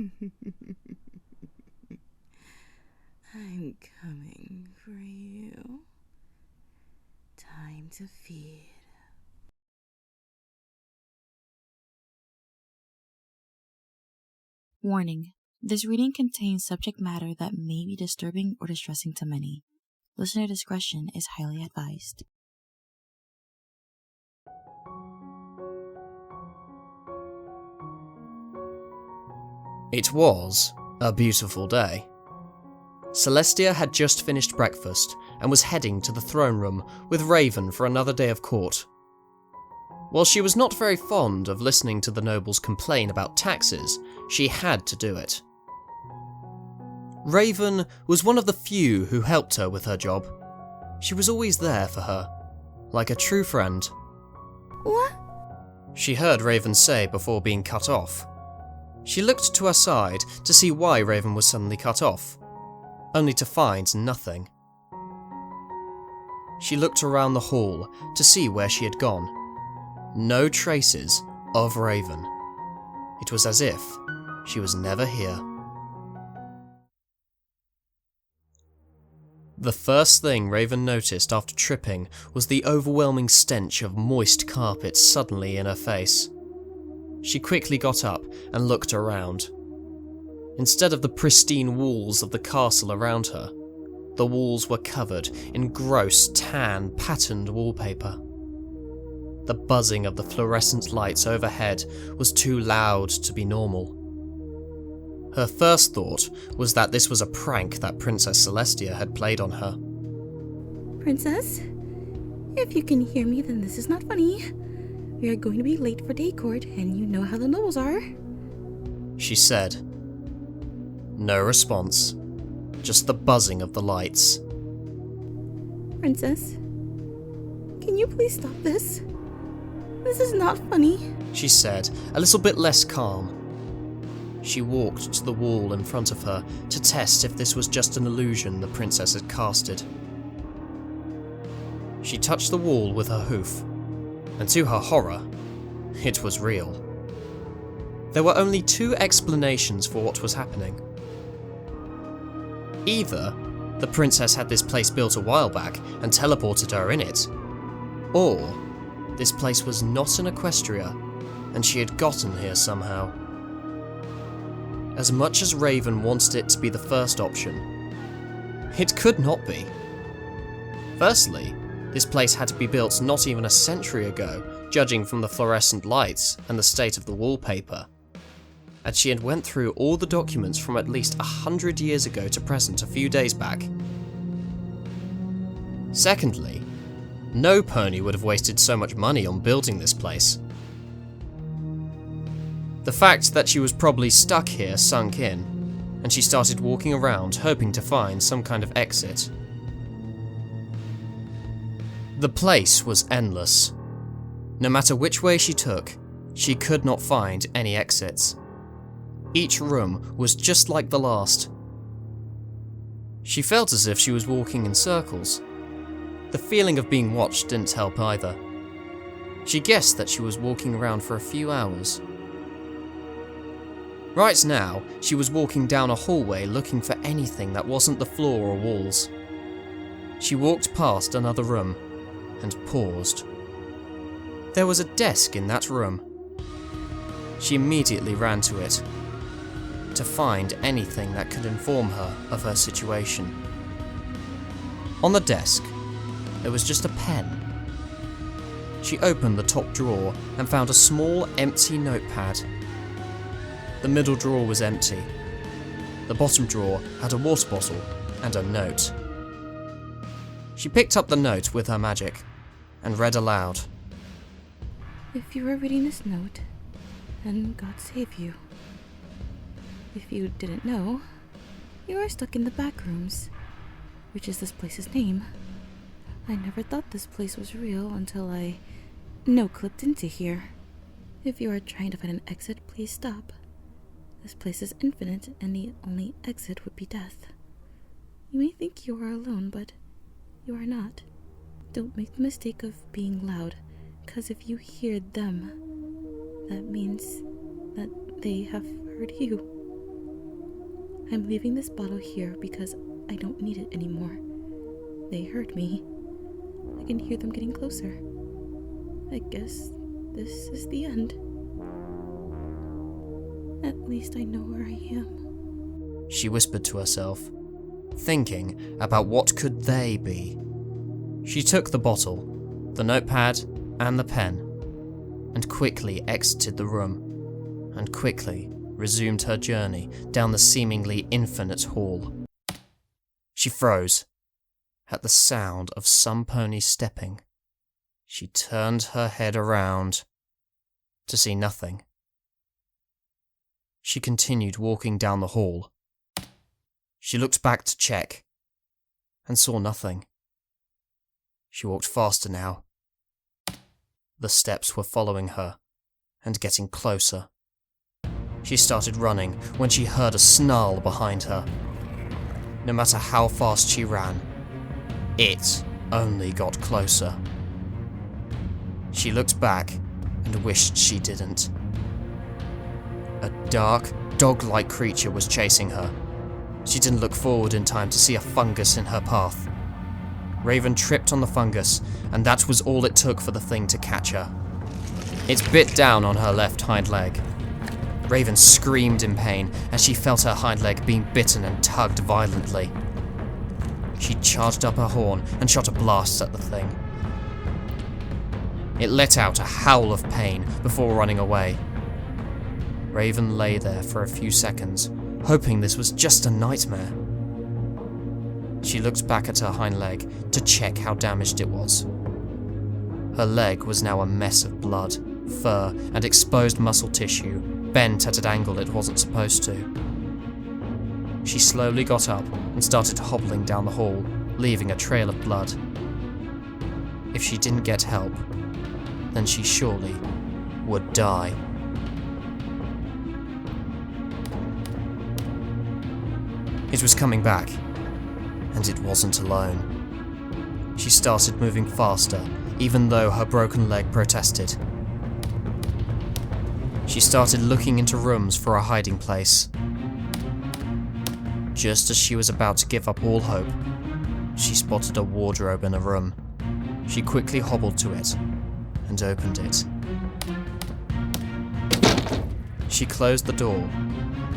I'm coming for you. Time to feed. Warning: this reading contains subject matter that may be disturbing or distressing to many. Listener discretion is highly advised. It was a beautiful day. Celestia had just finished breakfast and was heading to the throne room with Raven for another day of court. While she was not very fond of listening to the nobles complain about taxes, she had to do it. Raven was one of the few who helped her with her job. She was always there for her, like a true friend. What? She heard Raven say before being cut off. She looked to her side to see why Raven was suddenly cut off, only to find nothing. She looked around the hall to see where she had gone. No traces of Raven. It was as if she was never here. The first thing Raven noticed after tripping was the overwhelming stench of moist carpet suddenly in her face. She quickly got up and looked around. Instead of the pristine walls of the castle around her, the walls were covered in gross, tan, patterned wallpaper. The buzzing of the fluorescent lights overhead was too loud to be normal. Her first thought was that this was a prank that Princess Celestia had played on her. Princess, if you can hear me, then this is not funny. We are going to be late for day court, and you know how the nobles are. She said. No response, just the buzzing of the lights. Princess, can you please stop this? This is not funny, she said, a little bit less calm. She walked to the wall in front of her to test if this was just an illusion the princess had casted. She touched the wall with her hoof, and to her horror, it was real. There were only two explanations for what was happening. Either the princess had this place built a while back and teleported her in it, or this place was not an Equestria and she had gotten here somehow. As much as Raven wanted it to be the first option, it could not be. Firstly, this place had to be built not even a century ago, judging from the fluorescent lights and the state of the wallpaper. And she had went through all the documents from at least 100 years ago to present a few days back. Secondly, no pony would have wasted so much money on building this place. The fact that she was probably stuck here sunk in, and she started walking around hoping to find some kind of exit. The place was endless. No matter which way she took, she could not find any exits. Each room was just like the last. She felt as if she was walking in circles. The feeling of being watched didn't help either. She guessed that she was walking around for a few hours. Right now, she was walking down a hallway looking for anything that wasn't the floor or walls. She walked past another room and paused. There was a desk in that room. She immediately ran to it to find anything that could inform her of her situation. On the desk, there was just a pen. She opened the top drawer and found a small, empty notepad. The middle drawer was empty. The bottom drawer had a water bottle and a note. She picked up the note with her magic and read aloud. If you are reading this note, then God save you. If you didn't know, you are stuck in the Backrooms, which is this place's name. I never thought this place was real until I no-clipped into here. If you are trying to find an exit, please stop. This place is infinite, and the only exit would be death. You may think you are alone, but you are not. Don't make the mistake of being loud, because if you hear them, that means that they have heard you. I'm leaving this bottle here because I don't need it anymore. They heard me. I can hear them getting closer. I guess this is the end. At least I know where I am. She whispered to herself, thinking about what could they be. She took the bottle, the notepad, and the pen, and quickly exited the room, and quickly resumed her journey down the seemingly infinite hall. She froze at the sound of some pony stepping. She turned her head around to see nothing. She continued walking down the hall. She looked back to check and saw nothing. She walked faster now. The steps were following her and getting closer. She started running when she heard a snarl behind her. No matter how fast she ran, it only got closer. She looked back and wished she didn't. A dark, dog-like creature was chasing her. She didn't look forward in time to see a fungus in her path. Raven tripped on the fungus, and that was all it took for the thing to catch her. It bit down on her left hind leg. Raven screamed in pain as she felt her hind leg being bitten and tugged violently. She charged up her horn and shot a blast at the thing. It let out a howl of pain before running away. Raven lay there for a few seconds, hoping this was just a nightmare. She looked back at her hind leg to check how damaged it was. Her leg was now a mess of blood, fur, and exposed muscle tissue, bent at an angle it wasn't supposed to. She slowly got up and started hobbling down the hall, leaving a trail of blood. If she didn't get help, then she surely would die. It was coming back, and it wasn't alone. She started moving faster, even though her broken leg protested. She started looking into rooms for a hiding place. Just as she was about to give up all hope, she spotted a wardrobe in a room. She quickly hobbled to it and opened it. She closed the door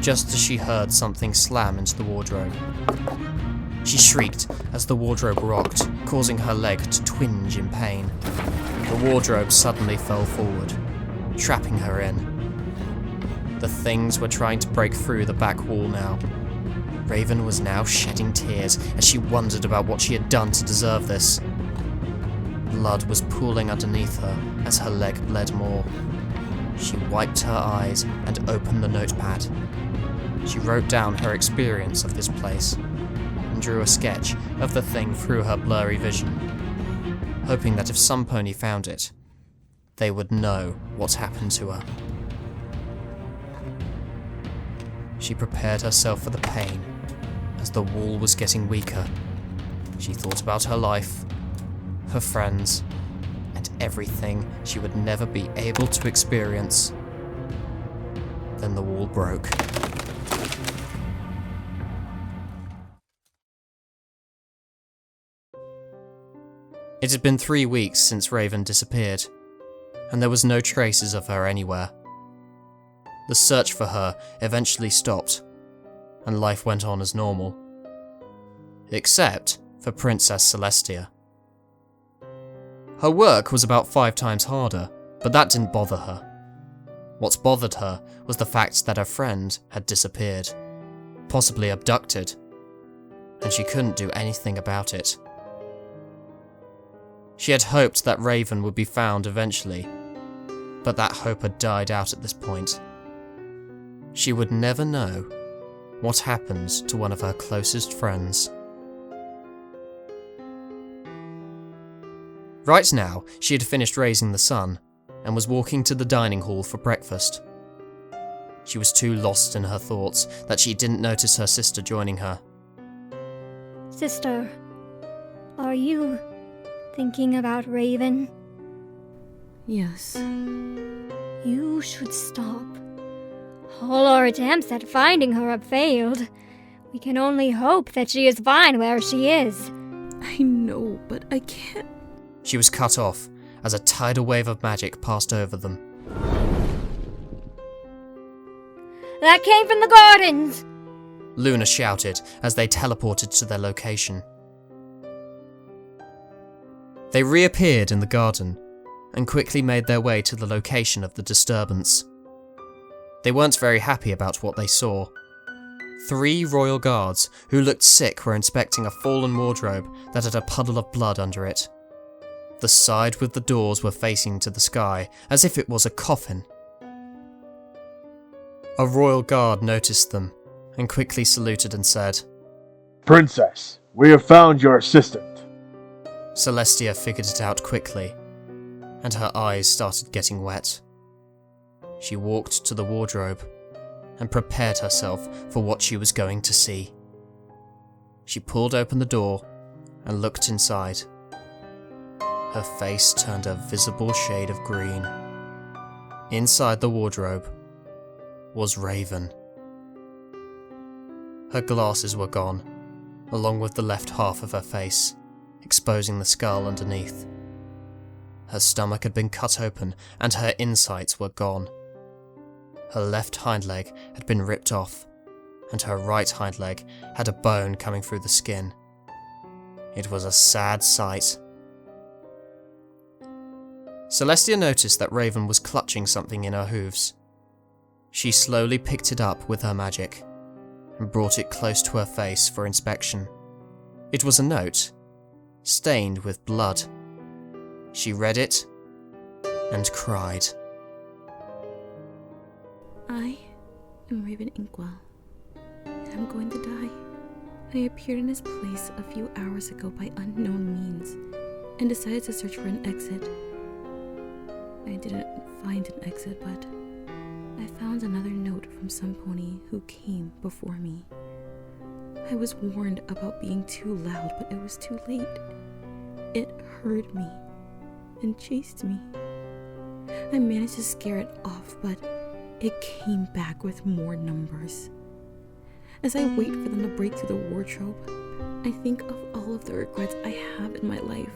just as she heard something slam into the wardrobe. She shrieked as the wardrobe rocked, causing her leg to twinge in pain. The wardrobe suddenly fell forward, trapping her in. The things were trying to break through the back wall now. Raven was now shedding tears as she wondered about what she had done to deserve this. Blood was pooling underneath her as her leg bled more. She wiped her eyes and opened the notepad. She wrote down her experience of this place and drew a sketch of the thing through her blurry vision, hoping that if some pony found it, they would know what happened to her. She prepared herself for the pain as the wall was getting weaker. She thought about her life, her friends, and everything she would never be able to experience. Then the wall broke. It had been 3 weeks since Raven disappeared, and there was no traces of her anywhere. The search for her eventually stopped, and life went on as normal. Except for Princess Celestia. Her work was about 5 times harder, but that didn't bother her. What bothered her was the fact that her friend had disappeared, possibly abducted, and she couldn't do anything about it. She had hoped that Raven would be found eventually, but that hope had died out at this point. She would never know what happened to one of her closest friends. Right now, she had finished raising the son and was walking to the dining hall for breakfast. She was too lost in her thoughts that she didn't notice her sister joining her. Sister, are you thinking about Raven? Yes. You should stop. All our attempts at finding her have failed. We can only hope that she is fine where she is. I know, but I can't. She was cut off as a tidal wave of magic passed over them. That came from the gardens! Luna shouted as they teleported to their location. They reappeared in the garden and quickly made their way to the location of the disturbance. They weren't very happy about what they saw. 3 royal guards who looked sick were inspecting a fallen wardrobe that had a puddle of blood under it. The side with the doors were facing to the sky, as if it was a coffin. A royal guard noticed them and quickly saluted and said, "Princess, we have found your assistant." Celestia figured it out quickly, and her eyes started getting wet. She walked to the wardrobe and prepared herself for what she was going to see. She pulled open the door and looked inside. Her face turned a visible shade of green. Inside the wardrobe was Raven. Her glasses were gone, along with the left half of her face, exposing the skull underneath. Her stomach had been cut open and her insides were gone. Her left hind leg had been ripped off, and her right hind leg had a bone coming through the skin. It was a sad sight. Celestia noticed that Raven was clutching something in her hooves. She slowly picked it up with her magic and brought it close to her face for inspection. It was a note, stained with blood. She read it and cried. I am Raven Inkwell, and I'm going to die. I appeared in this place a few hours ago by unknown means, and decided to search for an exit. I didn't find an exit, but I found another note from some pony who came before me. I was warned about being too loud, but it was too late. It heard me and chased me. I managed to scare it off, but it came back with more numbers. As I wait for them to break through the wardrobe, I think of all of the regrets I have in my life.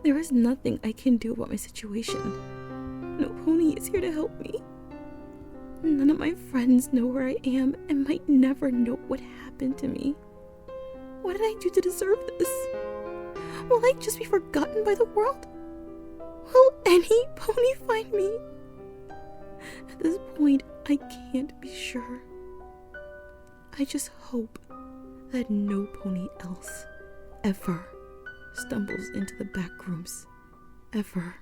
There is nothing I can do about my situation. No pony is here to help me. None of my friends know where I am and might never know what happened to me. What did I do to deserve this? Will I just be forgotten by the world? Will any pony find me? At this point, I can't be sure. I just hope that no pony else ever stumbles into the Backrooms. Ever.